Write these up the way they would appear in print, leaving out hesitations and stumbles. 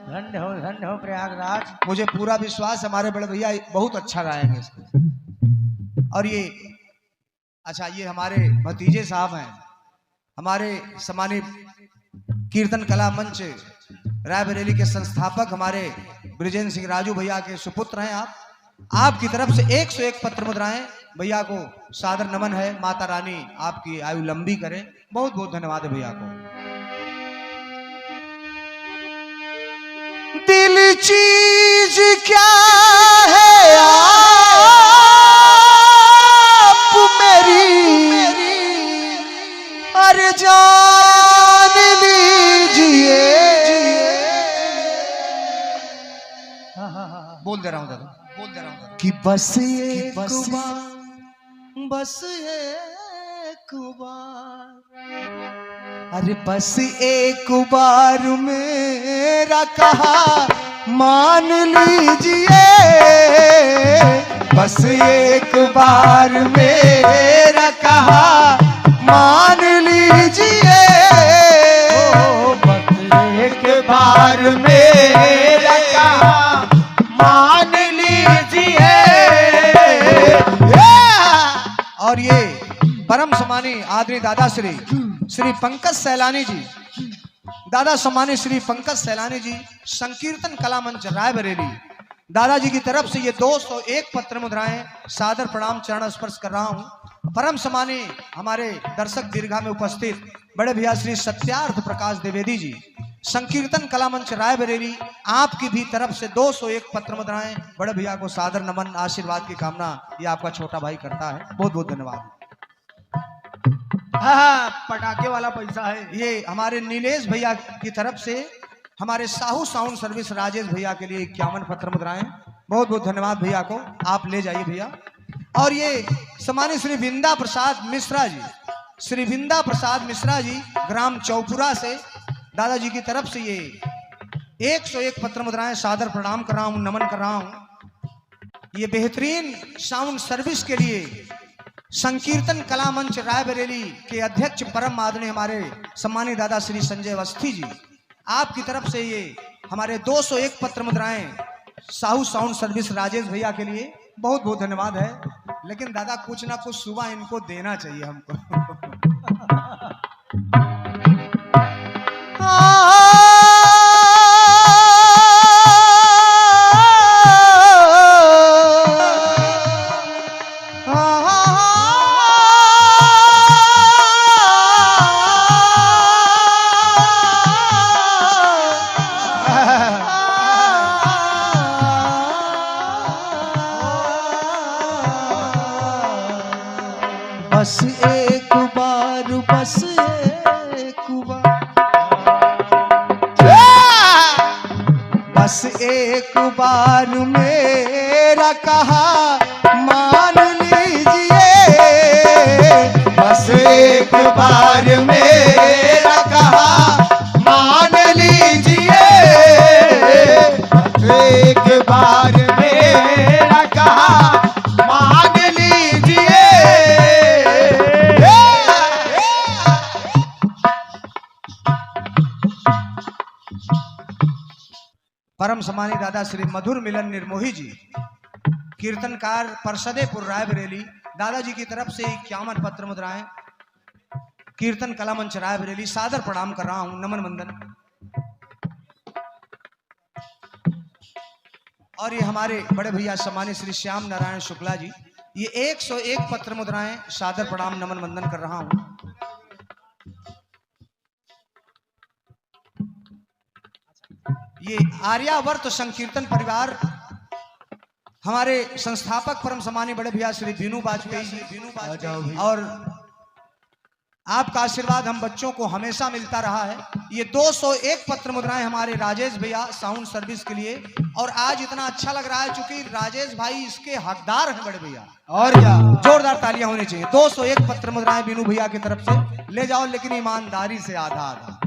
धन्य हो प्रयागराज। मुझे पूरा विश्वास हमारे बड़े भैया बहुत अच्छा गाएंगे इसको। और ये अच्छा, ये हमारे भतीजे साहब हैं, हमारे सम्मानित कीर्तन कला मंच रायबरेली के संस्थापक हमारे ब्रिजेंद्र सिंह राजू भैया के सुपुत्र हैं आप। आपकी तरफ से 101 पत्र मुद्राएं भैया को सादर नमन है। माता रानी आपकी आयु लंबी करे। बहुत बहुत धन्यवाद है भैया को। दिल चीज क्या है आप मेरी, अरे जान लीजिए। बोल दे रहा हूं दादा, बोल दे रहा हूं कि बस एक बार, बस एक बार, अरे बस एक बार मेरा कहा मान लीजिए। बस एक बार मेरा कहा मान लीजिए। बस एक बार मेरा कहा मान लीजिए। और ये परम सम्मानी आदरणीय दादा श्री पंकज सैलानी जी, दादा सम्मानी श्री पंकज सैलानी जी, संकीर्तन कला मंच रायबरेली, दादाजी की तरफ से ये 201 पत्र मुद्राएं सादर प्रणाम चरण स्पर्श कर रहा हूं। परम सम्मानी हमारे दर्शक दीर्घा में उपस्थित बड़े भैया श्री सत्यार्थ प्रकाश द्विवेदी जी, संकीर्तन कला मंच रायबरेली, आपकी भी तरफ से 201 पत्र मुद्राएं बड़े भैया को सादर नमन, आशीर्वाद की कामना ये आपका छोटा भाई करता है। बहुत बहुत धन्यवाद। हाँ, पटाखे वाला पैसा है। ये हमारे नीलेश भैया की तरफ से हमारे साहू साउंड सर्विस राजेश भैया के लिए 51 पत्र मुद्राएं। बहुत बहुत धन्यवाद भैया को, आप ले जाइए भैया। और ये सम्मानित श्री विंदा प्रसाद मिश्रा जी, श्री विंदा प्रसाद मिश्रा जी, ग्राम चौपुरा से, दादाजी की तरफ से ये 101 पत्र मुद्राएं सादर प्रणाम कर रहा हूं, नमन कर रहा हूं। ये बेहतरीन साउंड सर्विस के लिए संकीर्तन कला मंच रायबरेली के अध्यक्ष परम आदरणीय हमारे सम्मानित दादा श्री संजय अवस्थी जी, आपकी तरफ से ये हमारे 201 पत्र मुद्राएं साहू साउंड सर्विस राजेश भैया के लिए बहुत बहुत धन्यवाद है। लेकिन दादा कुछ ना कुछ सुबह इनको देना चाहिए हमको। बस एक बार, बस एक बार, बस एक बार मेरा कहा मान लीजिए। बस एक बार मेरा कहा मान लीजिए। बस एक बार मेरा कहा मान लीजिए। परम सम्मानी दादा श्री मधुर मिलन निर्मोही जी, कीर्तनकार परसदेपुर रायबरेली, दादाजी की तरफ से 51 पत्र मुद्राएं कीर्तन कला मंच रायबरेली सादर प्रणाम कर रहा हूं, नमन वंदन। और ये हमारे बड़े भैया सम्मानित श्री श्याम नारायण शुक्ला जी, ये 101 पत्र मुद्राएं सादर प्रणाम नमन वंदन कर रहा हूं। ये आर्यावर्त संकीर्तन परिवार, हमारे संस्थापक परम सम्मानी बड़े भैया श्री बीनू वाजपेयी जी, और आपका आशीर्वाद हम बच्चों को हमेशा मिलता रहा है। ये 201 पत्र मुद्राएं हमारे राजेश भैया साउंड सर्विस के लिए, और आज इतना अच्छा लग रहा है चूंकि राजेश भाई इसके हकदार हैं बड़े भैया, और क्या जोरदार तालियां होनी चाहिए। 201 पत्र मुद्राएं बीनू भैया की तरफ से ले जाओ, लेकिन ईमानदारी से आधा आधा,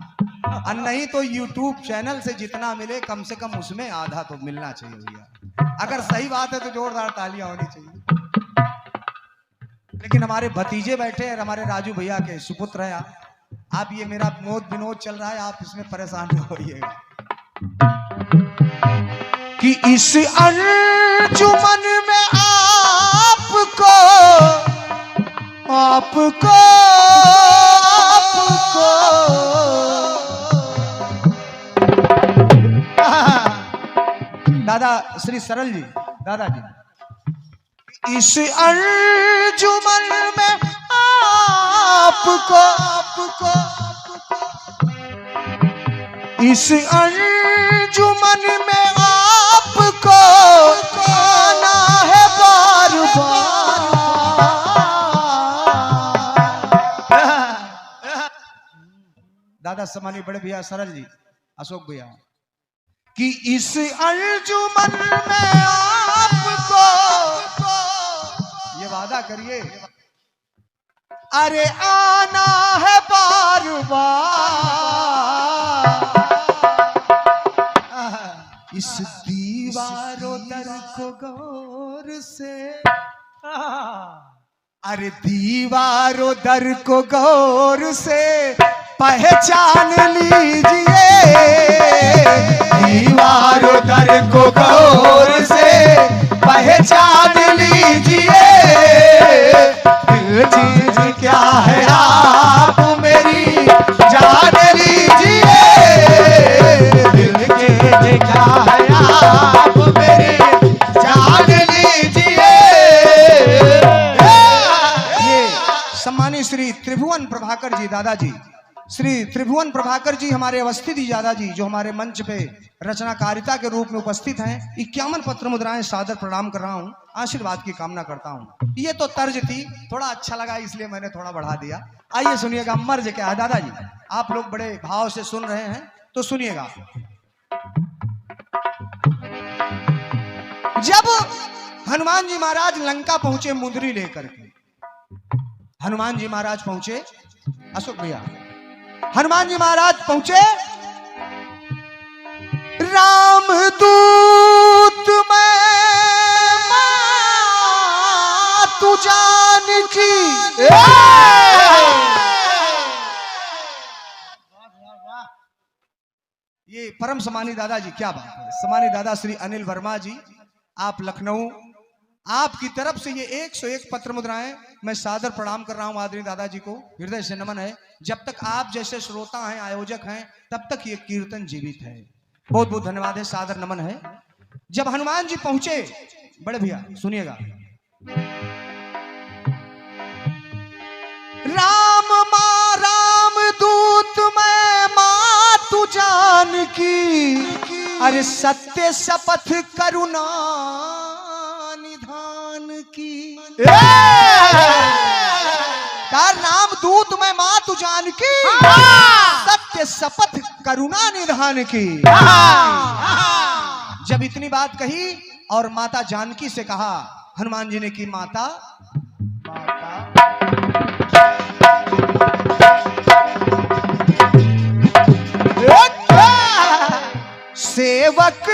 और नहीं तो YouTube चैनल से जितना मिले कम से कम उसमें आधा तो मिलना चाहिए भैया। अगर सही बात है तो जोरदार तालियां होनी चाहिए। लेकिन हमारे भतीजे बैठे हैं, हमारे राजू भैया के सुपुत्र हैं आप ये मेरा मोद विनोद चल रहा है, आप इसमें परेशान न होइएगा। कि इस अंजुमन में आपको आपको आपको दादा श्री सरल जी, दादाजी, इस अंजुमन में आपको आपको इस अंजुमन में आपको आना है बार बार। दादा सम्मानीय बड़े भैया सरल जी, अशोक भैया, कि इस अंजुमन में आपको, ये वादा करिए, अरे आना है बार बार। इस दीवारों दर को गौर से, अरे दीवारों दर को गौर से पहचान लीजिए, दीवारों दर को गौर से पहचान लीजिए। दिल चीज क्या है आप मेरी जान लीजिए, दिल चीज क्या है आप मेरी जान लीजिए। ये सम्मानित श्री त्रिभुवन प्रभाकर जी, दादाजी श्री त्रिभुवन प्रभाकर जी हमारे अवस्थित जी दादाजी, जो हमारे मंच पे रचनाकारिता के रूप में उपस्थित हैं, 51 पत्र मुद्राएं सादर प्रणाम कर रहा हूं, आशीर्वाद की कामना करता हूं। ये तो तर्ज थी, थोड़ा अच्छा लगा इसलिए मैंने थोड़ा बढ़ा दिया। आइए सुनिएगा मर्ज क्या है। दादाजी आप लोग बड़े भाव से सुन रहे हैं तो सुनिएगा। जब हनुमान जी महाराज लंका पहुंचे मुंदरी लेकर के, हनुमान जी महाराज पहुंचे, अशोक भैया, हनुमान जी महाराज पहुंचे, राम दूत में तू जानकी, ये परम सम्मानित दादाजी, क्या बात है। सम्मानित दादा श्री अनिल वर्मा जी, आप लखनऊ, आपकी तरफ से ये 101 पत्र मुद्राएं मैं सादर प्रणाम कर रहा हूं आदरणीय दादाजी को, हृदय से नमन है। जब तक आप जैसे श्रोता हैं, आयोजक हैं, तब तक ये कीर्तन जीवित है। बहुत बहुत धन्यवाद है, सादर नमन है। जब हनुमान जी पहुंचे, बड़े भैया सुनिएगा, राम मां राम दूत मैं मां तू जानकी, अरे सत्य शपथ करुणा निधान की। राम दूत में मां तू जानकी, सत्य शपथ करुणा निधान की। जब इतनी बात कही और माता जानकी से कहा, हनुमान जी ने की, माता सेवक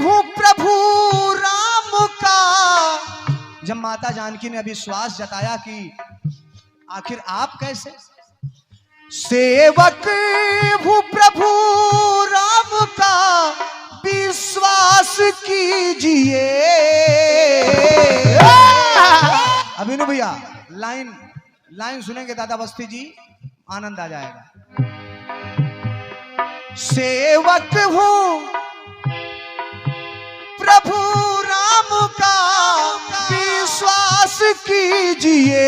हूं प्रभु राम का। जब माता जानकी ने विश्वास जताया कि आखिर आप कैसे, सेवक हूं प्रभु राम का विश्वास कीजिए। अभिनव भैया लाइन सुनेंगे दादा बस्ती जी, आनंद आ जाएगा। सेवक हूं प्रभु राम का विश्वास कीजिए,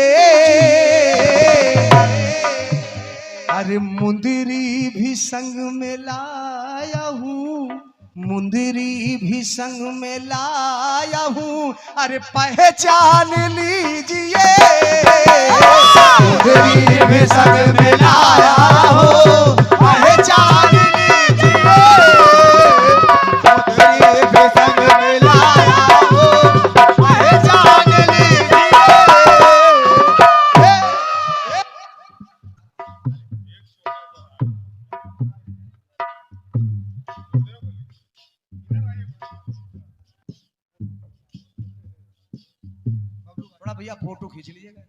अरे मुंदरी भी संग में लाया हूं, मुंदरी भी संग में लाया हूं, अरे पहचान लीजिए। मुंदरी भी संग में लाया हूं, पहचान लीजिए। मुंदरी भी संग में लाया हूं, पहचान लीजिए। थोड़ा भैया फोटो खींच लीजिएगा।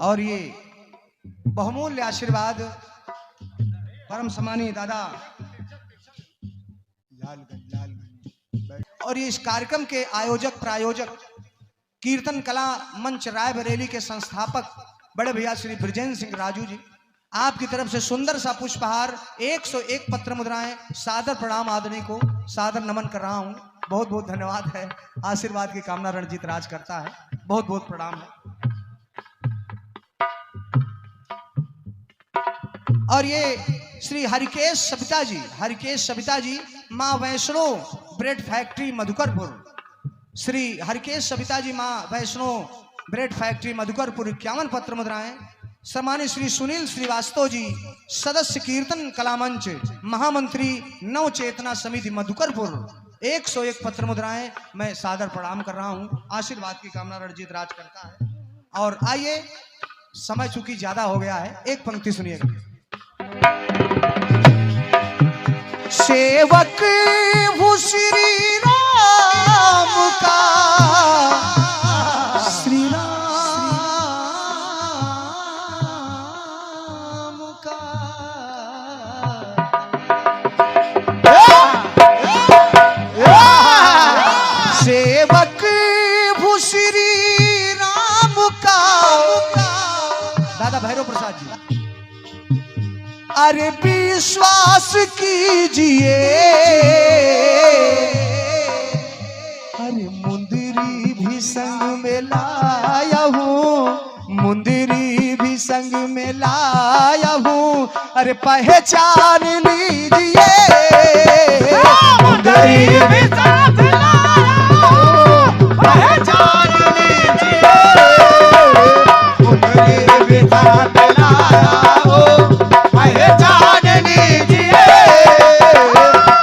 और ये बहुमूल्य आशीर्वाद परम सम्मानीय दादा और ये इस कार्यक्रम के आयोजक प्रायोजक कीर्तन कला मंच रायबरेली के संस्थापक बड़े भैया श्री ब्रजेंद्र सिंह राजू जी, आपकी तरफ से सुंदर सा पुष्पहार 101 पत्र मुद्राएं, सादर प्रणाम आदरणीय को सादर नमन कर रहा हूं। बहुत बहुत धन्यवाद है। आशीर्वाद की कामना रणजीत राज करता है। बहुत बहुत प्रणाम है। और ये श्री हरिकेश सबिता जी माँ वैष्णो ब्रेड फैक्ट्री मधुकरपुर, श्री हरिकेश सबिता जी माँ वैष्णो ब्रेड फैक्ट्री मधुकरपुर 51 पत्र मुद्राएं। सम्मानित श्री सुनील श्रीवास्तव जी सदस्य कीर्तन कला मंच महामंत्री नव चेतना समिति मधुकरपुर 101 पत्र मुद्राएं मैं सादर प्रणाम कर रहा हूं। आशीर्वाद की कामना रणजीत राज करता है। और आइए, समय चूंकि ज्यादा हो गया है, एक पंक्ति सुनिएगा। सेवक हूँ श्री राम का, श्री राम का सेवक हूँ श्री राम का। दादा भैरव प्रसाद जी, अरे विश्वास कीजिए, अरे मुंदरी भी संग में लाया हूँ, मुंदरी भी संग में लाया हूँ, अरे पहचान लीजिए, मुंदरी भी संग में लाया हूँ, पहचान लीजिए, मुंदरी भी संग में लाया हूँ, पहचान लीजिए,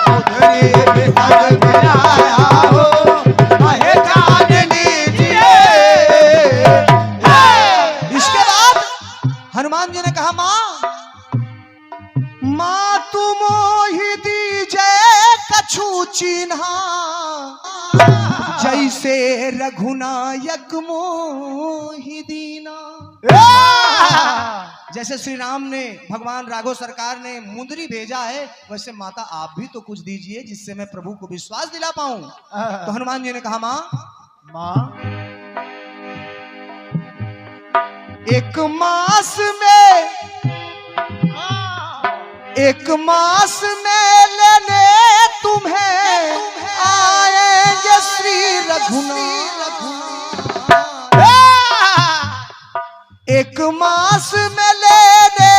मुंदरी भी संग में लाया हूँ, पहचान लीजिए। इसके बाद हनुमान जी ने कहा, माँ तुम ही दीजे कछु चिन्हा, जैसे रघुनायक मोहि दीना। जैसे श्री राम ने, भगवान राघव सरकार ने मुंदरी भेजा है, वैसे माता आप भी तो कुछ दीजिए जिससे मैं प्रभु को विश्वास दिला पाऊं। तो हनुमान जी ने कहा, माँ एक मास में लेने तुम्हें आएंगे श्री रघुनाथ, एक मास में लेने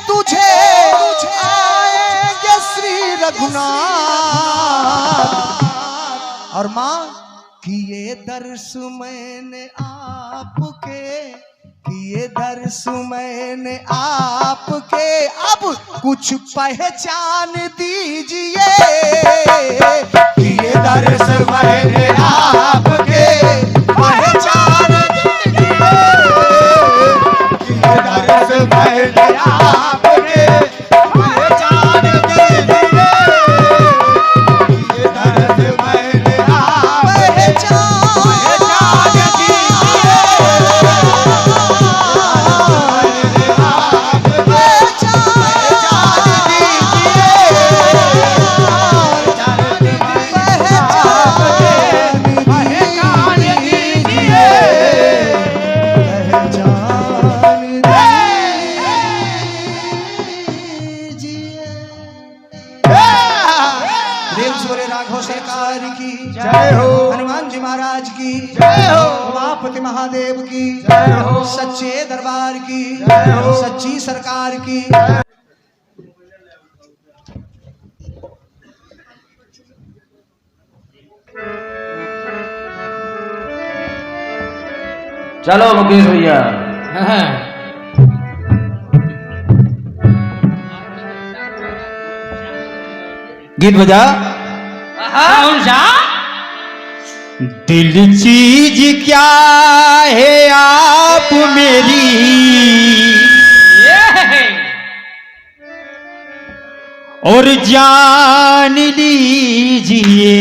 तुझे आएंगे श्री रघुनाथ। और माँ किए दर्श मैंने आपके, किए दर्श मैंने आपके, अब कुछ पहचान दीजिए, किए दर्श मैंने आपके, पहचान दीजिए, किए दर्श मैंने आपके, पहचान दीजिए, किए दर्श मैंने आपके, पहचान दीजिए। हनुमान जी महाराज की जय हो, उमापति महादेव की जय हो, सच्चे दरबार की जय हो, सच्ची सरकार की। चलो मुकेश भैया, गीत बजा। दिल चीज क्या है आप मेरी, और जान लीजिए,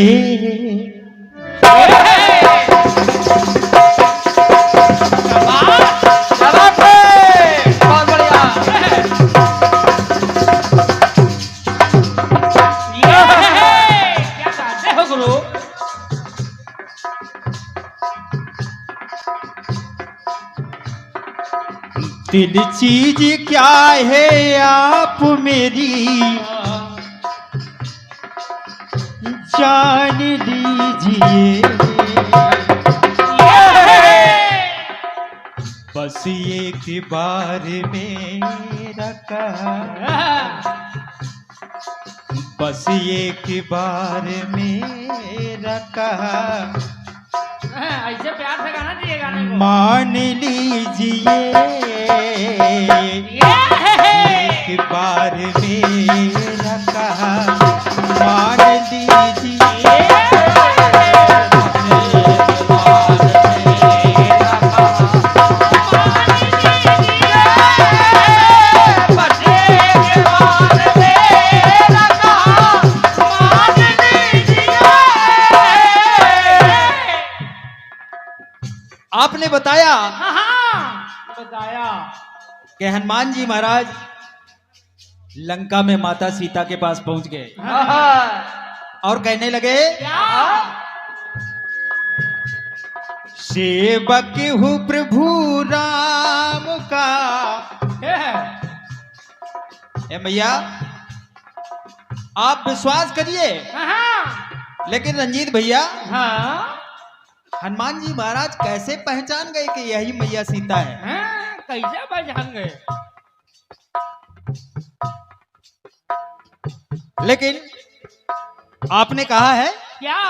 दिल चीज क्या है आप मेरी जान लीजिए। बस एक बार मेरा कहा, बस एक बार मेरा कहा ऐसे प्यार से गाना चाहिए गाने को। मान लीजिए। एक बार मेरा कहा मान लीजिए। आपने बताया बताया कि हनुमान जी महाराज लंका में माता सीता के पास पहुंच गए और कहने लगे सेवक हूँ प्रभु राम का। ए भैया आप विश्वास करिए, लेकिन रंजीत भैया हनुमान जी महाराज कैसे पहचान गए कि यही मैया सीता है? कैसे पहचान गए? लेकिन आपने कहा है क्या?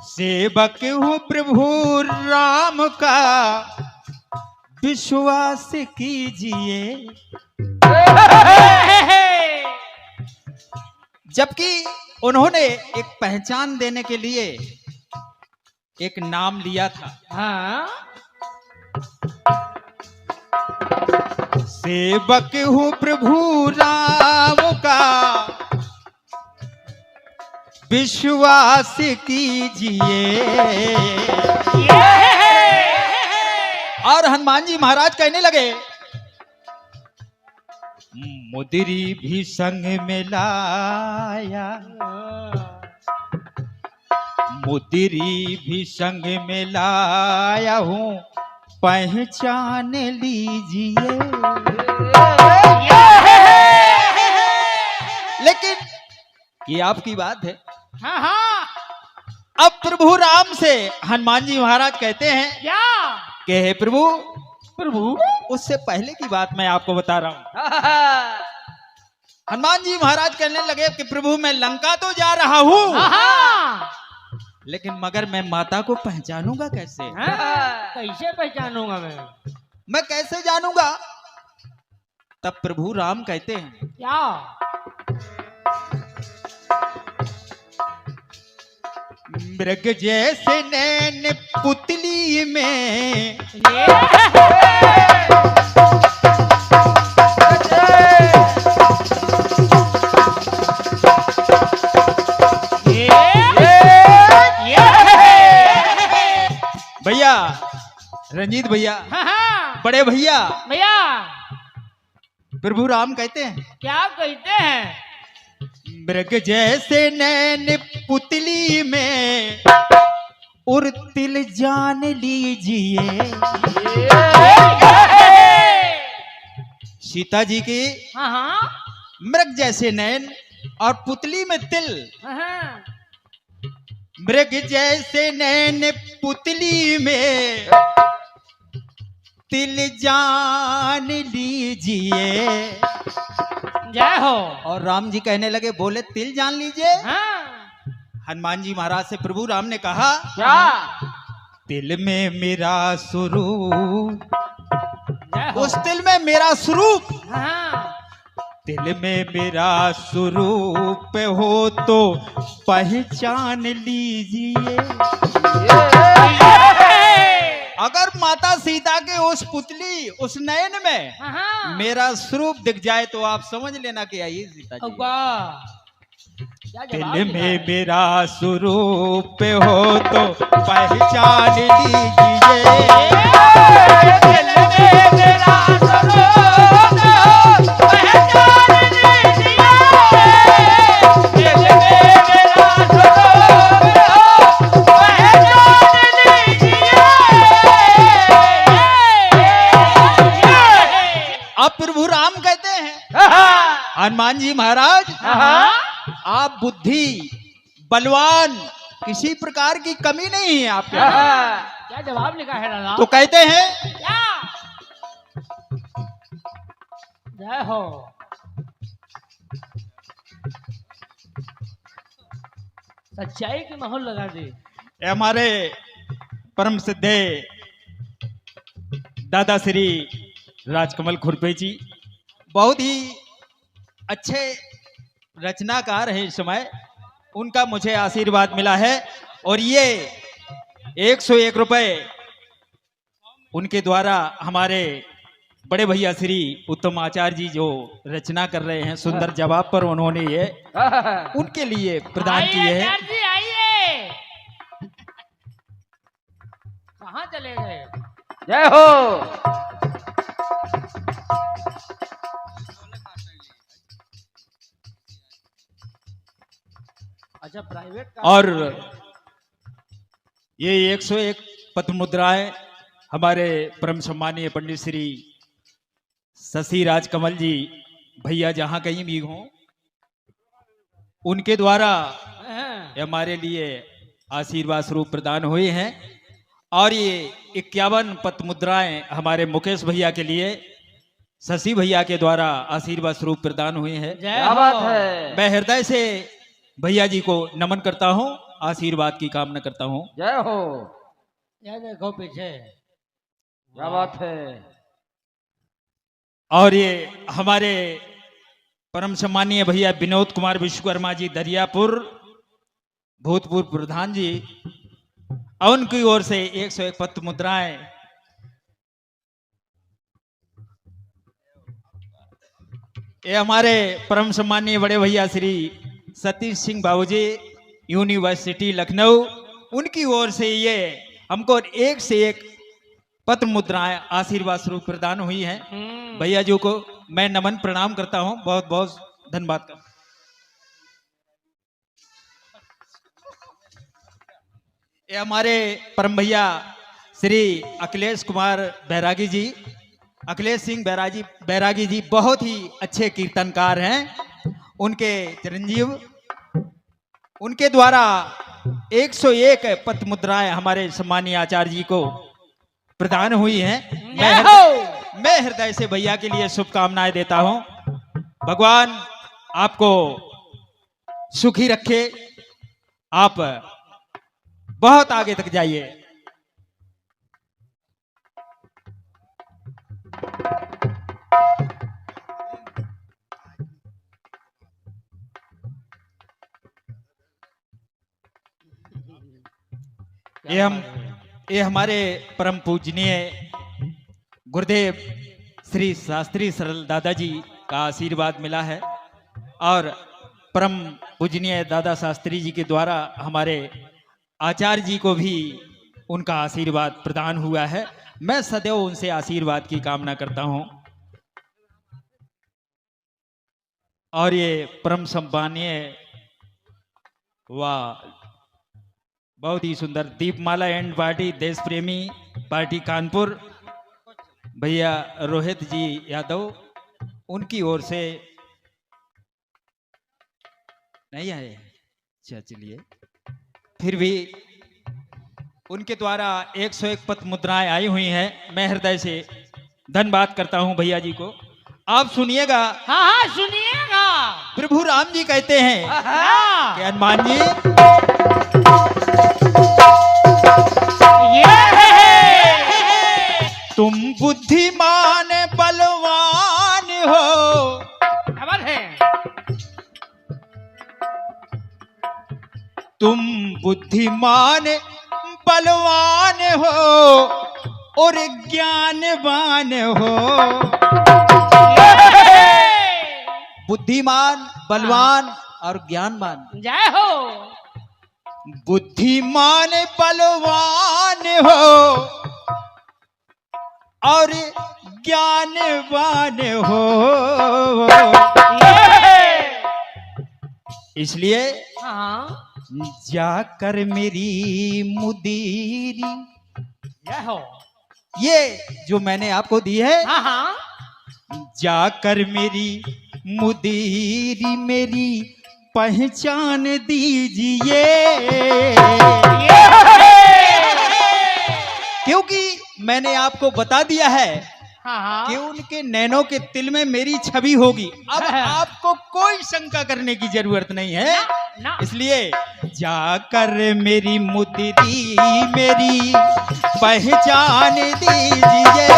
सेवक हूँ प्रभु राम का विश्वास कीजिए। जबकि उन्होंने एक पहचान देने के लिए एक नाम लिया था। सेवक हूँ प्रभु राम का विश्वास कीजिए। और हनुमान जी महाराज कहने लगे मुदरी भी संग में लाया, मुदरी भी संग में लाया हूँ पहचान लीजिए। लेकिन ये आपकी बात है। अब प्रभु राम से हनुमान जी महाराज कहते हैं क्या? कि हे प्रभु, प्रभु उससे पहले की बात मैं आपको बता रहा हूं। हनुमान जी महाराज कहने लगे कि प्रभु मैं लंका तो जा रहा हूं, लेकिन मगर मैं माता को पहचानूंगा कैसे? कैसे पहचानूंगा मैं कैसे जानूंगा? तब प्रभु राम कहते हैं क्या? मृग जैसे नैन पुतली में भैया, रंजीत भैया, बड़े भैया, भैया प्रभु राम कहते हैं क्या कहते हैं? मृग जैसे नैन पुतली में उर तिल जान लीजिए। सीता जी की मृग जैसे नैन और पुतली में तिल। मृग जैसे नैन पुतली में तिल जान लीजिए। जय हो। और राम जी कहने लगे, बोले तिल जान लीजिए। हनुमान जी महाराज से प्रभु राम ने कहा क्या? तिल में मेरा स्वरूप, जय हो। उस तिल में मेरा स्वरूप, हाँ। दिल में मेरा स्वरूप हो तो पहचान लीजिए। अगर माता सीता के उस पुतली, उस नयन में हाँ। मेरा स्वरूप दिख जाए तो आप समझ लेना कि आई सीता जी। दिल में मेरा स्वरूप हो तो पहचान लीजिए। दिल में मेरा स्वरूप पहचान लीजिए। दिल में मेरा स्वरूप पहचान लीजिए। राम कहते हैं। हनुमान जी महाराज, आप बुद्धि बलवान, किसी प्रकार की कमी नहीं है आपके। क्या जवाब लिखा है दादा? तो कहते हैं क्या? जय हो। सच्चाई की माहौल लगा दी। ये हमारे परम सिद्धे दादा श्री राजकमल खुरपे जी बहुत ही अच्छे रचनाकार हैं इस समय, उनका मुझे आशीर्वाद मिला है। और ये 101 रुपए उनके द्वारा हमारे बड़े भैया श्री उत्तम आचार्य जी जो रचना कर रहे हैं सुंदर जवाब पर, उन्होंने ये उनके लिए प्रदान किए हैं। आचार्य जी आइए। कहाँ चले गए? जय हो। अच्छा, प्राइवेट और ये 101 पत्र मुद्राएं हमारे परम सम्मानीय पंडित श्री शशि राजकमल जी भैया जहां कहीं भी हों, उनके द्वारा ये हमारे लिए आशीर्वाद स्वरूप प्रदान हुए हैं। और ये 51 पत्र मुद्राएं हमारे मुकेश भैया के लिए शशि भैया के द्वारा आशीर्वाद स्वरूप प्रदान हुए हैं। क्या बात है? मैं हृदय से भैया जी को नमन करता हूं, आशीर्वाद की कामना करता हूं। जय हो। ये देखो पीछे। क्या बात है? और ये हमारे परम सम्मानीय भैया विनोद कुमार विश्वकर्मा जी दरियापुर भूतपूर्व प्रधान जी, उनकी ओर से 101 पत्र मुद्राएं। ये हमारे परम सम्मानीय बड़े भैया श्री सतीश सिंह बाबूजी यूनिवर्सिटी लखनऊ, उनकी ओर से ये हमको 1 से 1 पत्र मुद्राएं आशीर्वाद स्वरूप प्रदान हुई हैं। भैया जी को मैं नमन प्रणाम करता हूं, बहुत बहुत धन्यवाद करता हूं। ये हमारे परम भैया श्री अखिलेश कुमार बैरागी जी, अखिलेश सिंह बैरागी जी बहुत ही अच्छे कीर्तनकार हैं, उनके चिरंजीव, उनके द्वारा 101 पत्र मुद्राएं हमारे सम्मानीय आचार्य जी को प्रदान हुई हैं। मैं हृदय से भैया के लिए शुभकामनाएं देता हूं। भगवान आपको सुखी रखे, आप बहुत आगे तक जाइए। ये हमारे परम पूजनीय गुरुदेव श्री शास्त्री सरल दादाजी का आशीर्वाद मिला है और परम पूजनीय दादा शास्त्री जी के द्वारा हमारे आचार्य जी को भी उनका आशीर्वाद प्रदान हुआ है। मैं सदैव उनसे आशीर्वाद की कामना करता हूं। और ये परम सम्मानीय वाह बहुत ही सुंदर दीपमाला एंड पार्टी देश प्रेमी पार्टी कानपुर भैया रोहित जी यादव, उनकी ओर से नहीं आए, अच्छा चलिए, फिर भी उनके द्वारा 101 पत्र मुद्राएं आई हुई हैं। मैं हृदय से धन्यवाद करता हूं भैया जी को। आप सुनिएगा। हाँ हाँ सुनिएगा। प्रभु राम जी कहते हैं कि हनुमान जी तुम बुद्धिमान बलवान हो, खबर है तुम बुद्धिमान बलवान हो और ज्ञानवान हो। बुद्धिमान बलवान और ज्ञानवान। जय हो। बुद्धिमान बलवान हो और ज्ञानवान हो, इसलिए हाँ जाकर मेरी मुदीरी, जय हो। ये जो मैंने आपको दी है, हाँ हाँ जाकर मेरी मुदीरी मेरी पहचान दीजिए, क्योंकि मैंने आपको बता दिया है हाँ कि उनके नैनों के तिल में मेरी छवि होगी। अब आपको कोई शंका करने की जरूरत नहीं है। ना इसलिए जाकर मेरी मुदरी मेरी पहचान दीजिए,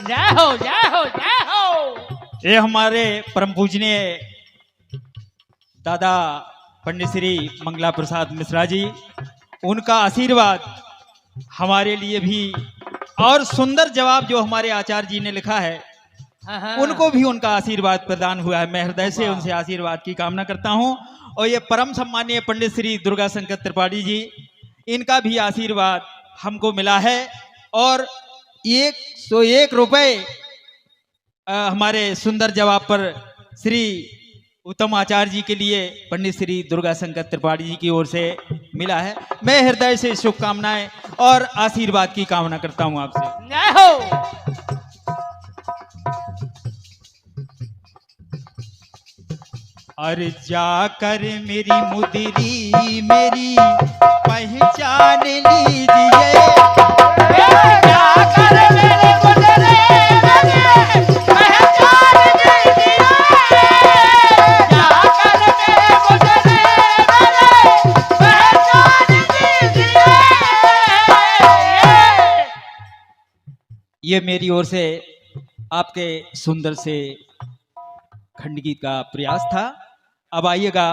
जय हो जय हो जय हो। ये हमारे परम पूजनीय दादा पंडित श्री मंगला प्रसाद मिश्रा जी, उनका आशीर्वाद हमारे लिए भी, और सुंदर जवाब जो हमारे आचार्य जी ने लिखा है उनको भी उनका आशीर्वाद प्रदान हुआ है। मैं हृदय से उनसे आशीर्वाद की कामना करता हूं। और ये परम सम्मानीय पंडित श्री दुर्गा शंकर त्रिपाठी जी, इनका भी आशीर्वाद हमको मिला है। और 101 रुपए हमारे सुंदर जवाब पर श्री उत्तम आचार्य जी के लिए पंडित श्री दुर्गा शंकर त्रिपाठी जी की ओर से मिला है। मैं हृदय से शुभकामनाएं और आशीर्वाद की कामना करता हूं आपसे। जय हो। और जाकर मेरी मुदरी मेरी पहचान लीजिए, जाकर मेरी मुदरी मेरी पहचान दीजिए, जाकर मेरी मुदरी मेरी पहचान दीजिए। ये मेरी ओर से आपके सुंदर से खंड गीत का प्रयास था। अब आइएगा